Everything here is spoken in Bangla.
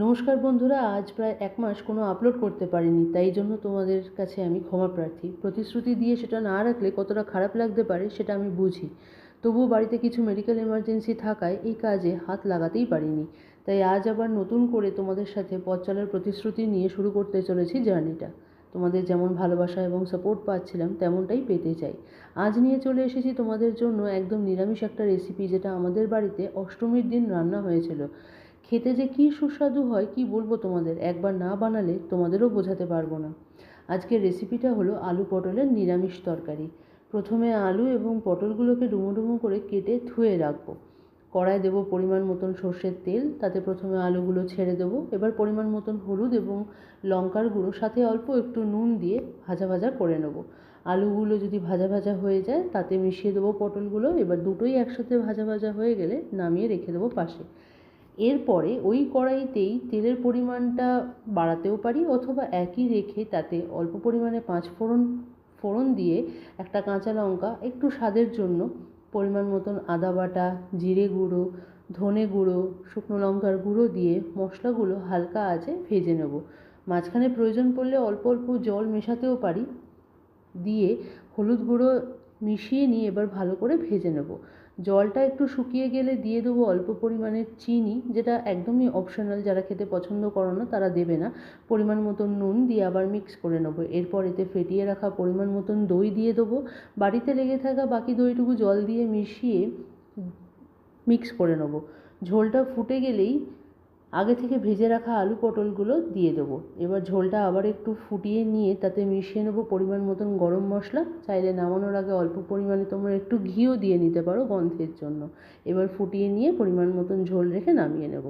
নমস্কার বন্ধুরা, আজ প্রায় 1 মাস কোনো আপলোড করতে পারিনি, তাই জন্য তোমাদের কাছে আমি ক্ষমা প্রার্থী। প্রতিশ্রুতি দিয়ে সেটা না রাখলে কতটা খারাপ লাগতে পারে সেটা আমি বুঝি। তবুও বাড়িতে কিছু মেডিকেল এমার্জেন্সি থাকায় এই কাজে হাত লাগাতেই পারিনি। তাই আজ আবার নতুন করে তোমাদের সাথে পথ চলার প্রতিশ্রুতি নিয়ে শুরু করতে চলেছি জার্নিটা। তোমাদের যেমন ভালোবাসা এবং সাপোর্ট পাচ্ছিলাম তেমনটাই পেতে চাই। আজ নিয়ে চলে এসেছি তোমাদের জন্য একদম নিরামিষ একটা রেসিপি, যেটা আমাদের বাড়িতে অষ্টমীর দিন রান্না হয়েছিল। খেতে যে কী সুস্বাদু হয় কি বলবো তোমাদের, একবার না বানালে তোমাদেরও বোঝাতে পারবো না। আজকের রেসিপিটা হলো আলু পটলের নিরামিষ তরকারি। প্রথমে আলু এবং পটলগুলোকে ডুমো ডুমো করে কেটে ধুয়ে রাখবো। কড়ায় দেবো পরিমাণ মতন সর্ষের তেল, তাতে প্রথমে আলুগুলো ছেড়ে দেবো। এবার পরিমাণ মতন হলুদ এবং লঙ্কার গুঁড়ো সাথে অল্প একটু নুন দিয়ে ভাজা ভাজা করে নেবো। আলুগুলো যদি ভাজা ভাজা হয়ে যায় তাতে মিশিয়ে দেবো পটলগুলো। এবার দুটোই একসাথে ভাজা ভাজা হয়ে গেলে নামিয়ে রেখে দেবো পাশে। এরপরে ওই কড়াইতেই তেলের পরিমাণটা বাড়াতেও পারি, অথবা একই রেখে তাতে অল্প পরিমাণে 5 ফোড়ন দিয়ে একটা কাঁচা লঙ্কা, একটু স্বাদের জন্য পরিমাণ মতন আদা বাটা, জিরে গুঁড়ো, ধনে গুঁড়ো, শুকনো লঙ্কার গুঁড়ো দিয়ে মশলাগুলো হালকা আঁচে ভেজে নেব। মাঝখানে প্রয়োজন পড়লে অল্প অল্প জল মেশাতেও পারি। দিয়ে হলুদ গুঁড়ো মিশিয়ে নিয়ে এবার ভালো করে ভেজে নেব। জলটা একটু শুকিয়ে গেলে দিয়ে দেবো অল্প পরিমাণের চিনি, যেটা একদমই অপশনাল, যারা খেতে পছন্দ করো না তারা দেবে না। পরিমাণ মতন নুন দিয়ে আবার মিক্স করে নেবো। এরপর এতে ফেটিয়ে রাখা পরিমাণ মতন দই দিয়ে দেবো। বাড়িতে লেগে থাকা বাকি দইটুকু জল দিয়ে মিশিয়ে মিক্স করে নেবো। ঝোলটা ফুটে গেলেই আগে থেকে ভেজে রাখা আলু পটলগুলো দিয়ে দেবো। এবার ঝোলটা আবার একটু ফুটিয়ে নিয়ে তাতে মিশিয়ে নেবো পরিমাণ মতন গরম মশলা। চাইলে নামানোর আগে অল্প পরিমাণে তোমরা একটু ঘিও দিয়ে নিতে পারো গন্ধের জন্য। এবার ফুটিয়ে নিয়ে পরিমাণ মতন ঝোল রেখে নামিয়ে নেব।